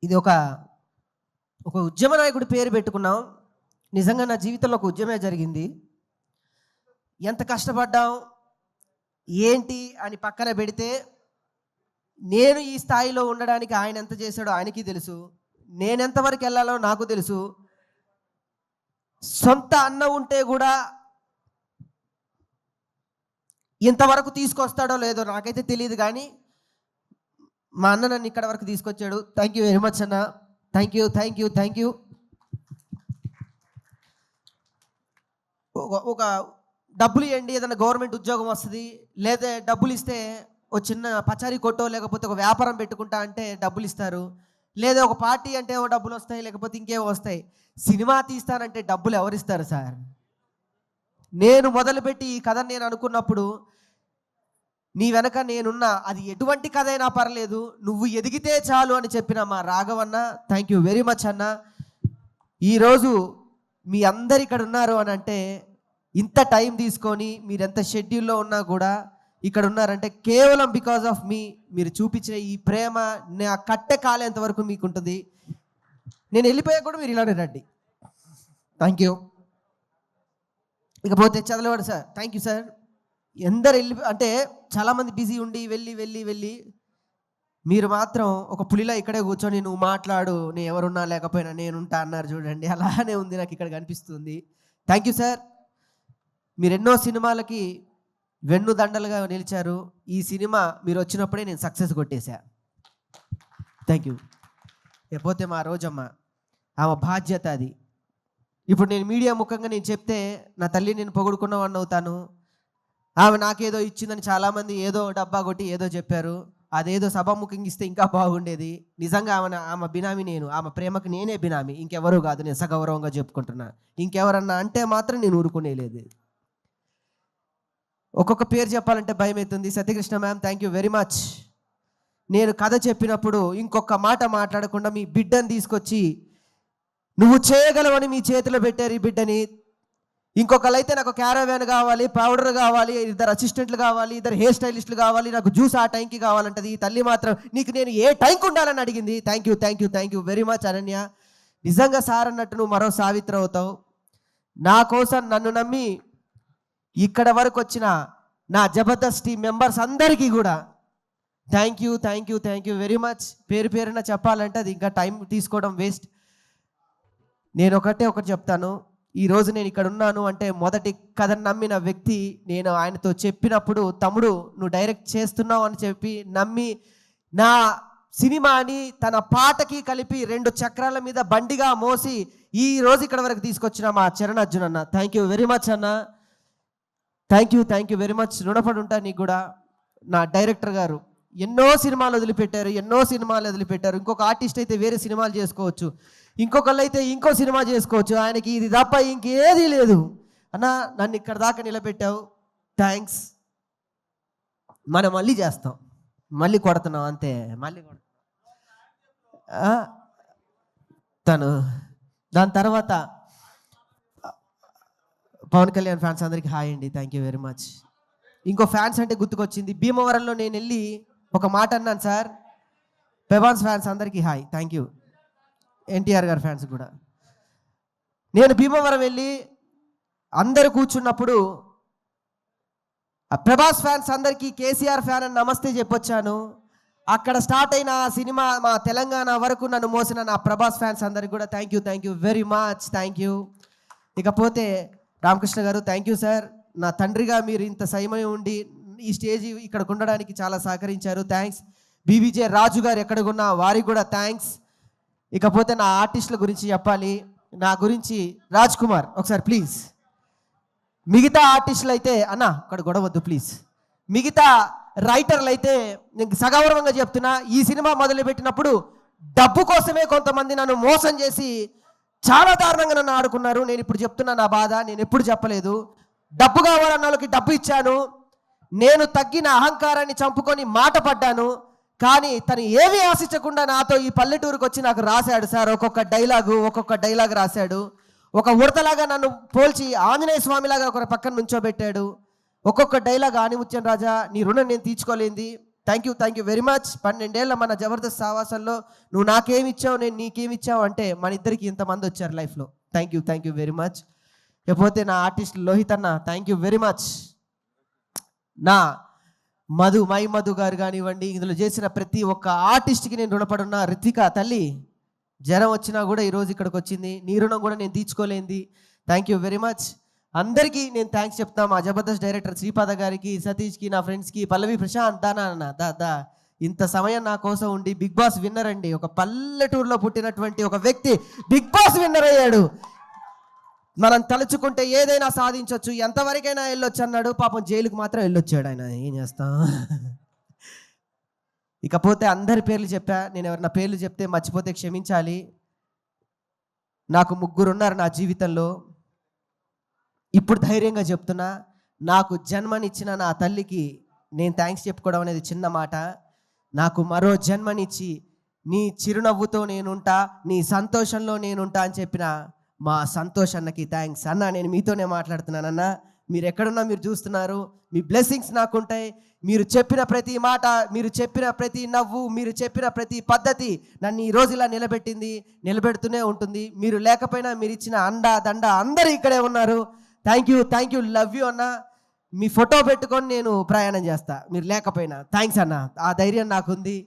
ఇది ఒక ఉద్యమ నాయకుడి పేరు పెట్టుకున్నాం. నిజంగా నా జీవితంలో ఒక ఉద్యమే జరిగింది. ఎంత కష్టపడ్డాం ఏంటి అని పక్కన పెడితే, నేను ఈ స్థాయిలో ఉండడానికి ఆయన ఎంత చేశాడో ఆయనకి తెలుసు, నేనెంతవరకు వెళ్ళాలో నాకు తెలుసు. సొంత అన్న ఉంటే కూడా ఇంతవరకు తీసుకొస్తాడో లేదో నాకైతే తెలియదు, కానీ మా అన్న నన్ను ఇక్కడ వరకు తీసుకొచ్చాడు. థ్యాంక్ యూ వెరీ మచ్ అన్న. Thank you thank you thank you. ఒక డబ్బులు ఇవ్వండి, ఏదైనా గవర్నమెంట్ ఉద్యోగం వస్తుంది, లేదా డబ్బులు ఇస్తే ఒక చిన్న పచారీ కొట్టో లేకపోతే ఒక వ్యాపారం పెట్టుకుంటా అంటే డబ్బులు ఇస్తారు, లేదా ఒక పార్టీ అంటే ఓ డబ్బులు వస్తాయి, లేకపోతే ఇంకేమో వస్తాయి. సినిమా తీస్తానంటే డబ్బులు ఎవరిస్తారు సార్? నేను మొదలుపెట్టి ఈ కథ నేను అనుకున్నప్పుడు, నీ వెనక నేనున్నా, అది ఎటువంటి కథ అయినా పర్లేదు, నువ్వు ఎదిగితే చాలు అని చెప్పిన మా రాఘవన్న, థ్యాంక్ యూ వెరీ మచ్ అన్న. ఈరోజు మీ అందరు ఇక్కడ ఉన్నారు అని అంటే, ఇంత టైం తీసుకొని మీరెంత షెడ్యూల్లో ఉన్నా కూడా ఇక్కడ ఉన్నారంటే కేవలం బికాజ్ ఆఫ్ మీ. మీరు చూపించిన ఈ ప్రేమ నా కట్టె కాలేంత వరకు మీకు ఉంటుంది. నేను వెళ్ళిపోయా కూడా మీరు ఇలానే రండి. Thank you. ఇకపోతే చదలవాడు సార్, థ్యాంక్ యూ సార్. ఎందరు అంటే చాలామంది బిజీ ఉండి వెళ్ళి మీరు మాత్రం ఒక పులిలా ఇక్కడే కూర్చొని నువ్వు మాట్లాడు, నేను ఎవరున్నా లేకపోయినా నేనుంటా అన్నారు చూడండి. అలానే ఉంది నాకు ఇక్కడ కనిపిస్తుంది. Thank you sir. మీరు ఎన్నో సినిమాలకి వెన్నుదండలుగా నిలిచారు. ఈ సినిమా మీరు వచ్చినప్పుడే నేను సక్సెస్ కొట్టేశా. Thank you. లేకపోతే మా రోజమ్మ, ఆమె బాధ్యత అది. ఇప్పుడు నేను మీడియా ముఖంగా నేను చెప్తే నా తల్లి నేను పొగుడుకున్నవాడిని అవుతాను. ఆమె నాకేదో ఇచ్చిందని చాలామంది ఏదో డబ్బా కొట్టి ఏదో చెప్పారు. అదేదో సభాముఖంగా ఇస్తే ఇంకా బాగుండేది. నిజంగా ఆమె బినామీ నేను, ఆమె ప్రేమకు నేనే బినామీ, ఇంకెవరూ కాదు. నేను సగౌరవంగా చెప్పుకుంటున్నా. ఇంకెవరన్నా అంటే మాత్రం నేను ఊరుకునేలేదు. ఒక్కొక్క పేరు చెప్పాలంటే భయం అవుతుంది. Satyakrishna ma'am, thank you very much. నేను కథ చెప్పినప్పుడు ఇంకొక మాట మాట్లాడకుండా మీ బిడ్డని తీసుకొచ్చి నువ్వు చేయగలవని మీ చేతిలో పెట్టారు ఈ బిడ్డని. ఇంకొకళ్ళైతే నాకు క్యారవాన్ కావాలి, పౌడర్ కావాలి, 2 అసిస్టెంట్లు కావాలి, 2 హెయిర్ స్టైలిస్టులు కావాలి, నాకు జ్యూస్ ఆ టైంకి కావాలంటది. ఈ తల్లి మాత్రం నీకు నేను ఏ టైంకి ఉండాలని అడిగింది. Thank you thank you thank you very much Ananya. నిజంగా సార్ అన్నట్టు నువ్వు మరో సావిత్రి అవుతావు. నా కోసం నన్ను నమ్మి ఇక్కడ వరకు వచ్చిన నా జబర్దస్త్ టీం మెంబర్స్ అందరికీ కూడా thank you thank you thank you very much. పేరున చెప్పాలంటే అది ఇంకా టైం తీసుకోవడం వేస్ట్. నేను ఒకటి చెప్తాను. ఈరోజు నేను ఇక్కడ ఉన్నాను అంటే మొదటి కథను నమ్మిన వ్యక్తి నేను. ఆయనతో చెప్పినప్పుడు తమ్ముడు నువ్వు డైరెక్ట్ చేస్తున్నావు అని చెప్పి నమ్మి నా సినిమాని తన పాటకి కలిపి 2 చక్రాల మీద బండిగా మోసి ఈ రోజు ఇక్కడ వరకు తీసుకొచ్చిన మా చరణ్ అర్జున్ అన్న, థ్యాంక్ యూ వెరీ మచ్ అన్న. Thank you very much. రుణపడి ఉంటా నీకు కూడా. నా డైరెక్టర్ గారు ఎన్నో సినిమాలు వదిలిపెట్టారు. ఇంకొక ఆర్టిస్ట్ అయితే వేరే సినిమాలు చేసుకోవచ్చు, ఇంకొకళ్ళు అయితే ఇంకో సినిమా చేసుకోవచ్చు. ఆయనకి ఇది తప్ప ఇంకేదీ లేదు. అన్న నన్ను ఇక్కడ దాకా నిలబెట్టావు, థ్యాంక్స్. మనం మళ్ళీ చేస్తాం, మళ్ళీ కొడుతున్నాం అంతే, మళ్ళీ తను. దాని తర్వాత పవన్ కళ్యాణ్ ఫ్యాన్స్ అందరికీ హాయ్ అండి, థ్యాంక్ యూ వెరీ మచ్. ఇంకో ఫ్యాన్స్ అంటే గుర్తుకొచ్చింది. భీమవరంలో నేను వెళ్ళి ఒక మాట అన్నాను సార్. పెబాన్స్ ఫ్యాన్స్ అందరికీ హాయ్, థ్యాంక్ యూ. ఎన్టీఆర్ గారి ఫ్యాన్స్ కూడా. నేను భీమవరం వెళ్ళి అందరు కూర్చున్నప్పుడు ప్రభాస్ ఫ్యాన్స్ అందరికీ కేసీఆర్ ఫ్యాన్ అని నమస్తే చెప్పొచ్చాను. అక్కడ స్టార్ట్ అయిన ఆ సినిమా మా తెలంగాణ వరకు నన్ను మోసిన నా ప్రభాస్ ఫ్యాన్స్ అందరికీ కూడా thank you very much, thank you. ఇకపోతే రామకృష్ణ గారు, థ్యాంక్ యూ సార్. నా తండ్రిగా మీరు ఇంత సమయం ఉండి ఈ స్టేజ్ ఇక్కడ ఉండడానికి చాలా సహకరించారు, థ్యాంక్స్. బీబీజే రాజు గారు ఎక్కడికున్నా వారికి కూడా థ్యాంక్స్. ఇకపోతే నా ఆర్టిస్టుల గురించి చెప్పాలి. నా గురించి రాజ్ కుమార్ ఒకసారి ప్లీజ్. మిగతా ఆర్టిస్టులు అయితే అన్న అక్కడ గొడవద్దు ప్లీజ్. మిగతా రైటర్లు అయితే నేను సగౌరవంగా చెప్తున్నా, ఈ సినిమా మొదలుపెట్టినప్పుడు డబ్బు కోసమే కొంతమంది నన్ను మోసం చేసి చాలా దారుణంగా నన్ను ఆడుకున్నారు. నేను ఇప్పుడు చెప్తున్నా నా బాధ. నేను ఎప్పుడు చెప్పలేదు. డబ్బు కావాలన్న వాళ్ళకి డబ్బు ఇచ్చాను. నేను తగ్గిన అహంకారాన్ని చంపుకొని మాట పడ్డాను. కానీ తను ఏమీ ఆశించకుండా నాతో ఈ పల్లెటూరుకు వచ్చి నాకు రాశాడు సార్. ఒక్కొక్క డైలాగ్ రాశాడు. ఒక ఉడతలాగా నన్ను పోల్చి ఆంజనేయ స్వామిలాగా ఒక పక్కన నుంచోబెట్టాడు. ఒక్కొక్క డైలాగ్ ఆనిముత్యం రాజా నీ రుణం నేను తీర్చుకోలేంది. Thank you very much. 12 ఏళ్ళ మన జబర్దస్త్ సావాసంలో నువ్వు నాకేమిచ్చావు, నేను నీకేమిచ్చావు అంటే మన ఇద్దరికి ఇంతమంది వచ్చారు లైఫ్లో. Thank you very much. లేకపోతే నా ఆర్టిస్ట్ లోహిత్ అన్న, థ్యాంక్ యూ వెరీ మచ్. నా మధు గారు కానివ్వండి, ఇందులో చేసిన ప్రతి ఒక్క ఆర్టిస్ట్కి నేను రుణపడున్న. రితిక తల్లి జ్వరం వచ్చినా కూడా ఈరోజు ఇక్కడికి వచ్చింది, నీ రుణం కూడా నేను తీర్చుకోలేంది. Thank you very much. అందరికీ నేను థ్యాంక్స్ చెప్తాను. మా జబర్దస్త్ డైరెక్టర్ శ్రీపాద గారికి, సతీష్కి, నా ఫ్రెండ్స్కి, పల్లవి, ప్రశాంత్, దా ఇంత సమయం నా కోసం ఉండి. బిగ్ బాస్ విన్నర్ అండి, ఒక పల్లెటూరులో పుట్టినటువంటి ఒక వ్యక్తి బిగ్ బాస్ విన్నర్ అయ్యాడు. మనం తలుచుకుంటే ఏదైనా సాధించవచ్చు, ఎంతవరకైనా వెళ్ళొచ్చు అన్నాడు. పాపం జైలుకు మాత్రం వెళ్ళొచ్చాడు ఆయన. ఏం చేస్తాం. ఇకపోతే అందరి పేర్లు చెప్పా. నేను ఎవరైనా పేర్లు చెప్తే మర్చిపోతే క్షమించాలి. నాకు 3 ఉన్నారు నా జీవితంలో. ఇప్పుడు ధైర్యంగా చెప్తున్నా, నాకు జన్మనిచ్చిన నా తల్లికి నేను థ్యాంక్స్ చెప్పుకోవడం అనేది చిన్న మాట. నాకు మరో జన్మనిచ్చి నీ చిరునవ్వుతో నేనుంటా, నీ సంతోషంలో నేనుంటా అని చెప్పిన మా సంతోష్ అన్నకి థ్యాంక్స్. అన్న, నేను మీతోనే మాట్లాడుతున్నానన్న. మీరు ఎక్కడున్నా మీరు చూస్తున్నారు. మీ బ్లెస్సింగ్స్ నాకుంటాయి. మీరు చెప్పిన ప్రతి మాట, మీరు చెప్పిన ప్రతి నవ్వు, మీరు చెప్పిన ప్రతి పద్ధతి నన్ను ఈ రోజు ఇలా నిలబెట్టింది, నిలబెడుతూనే ఉంటుంది. మీరు లేకపోయినా మీరు ఇచ్చిన అండా దండ అందరూ ఇక్కడే ఉన్నారు. థ్యాంక్ యూ లవ్ యూ అన్న. మీ ఫోటో పెట్టుకొని నేను ప్రయాణం చేస్తా మీరు లేకపోయినా. థ్యాంక్స్ అన్న, ఆ ధైర్యం నాకుంది.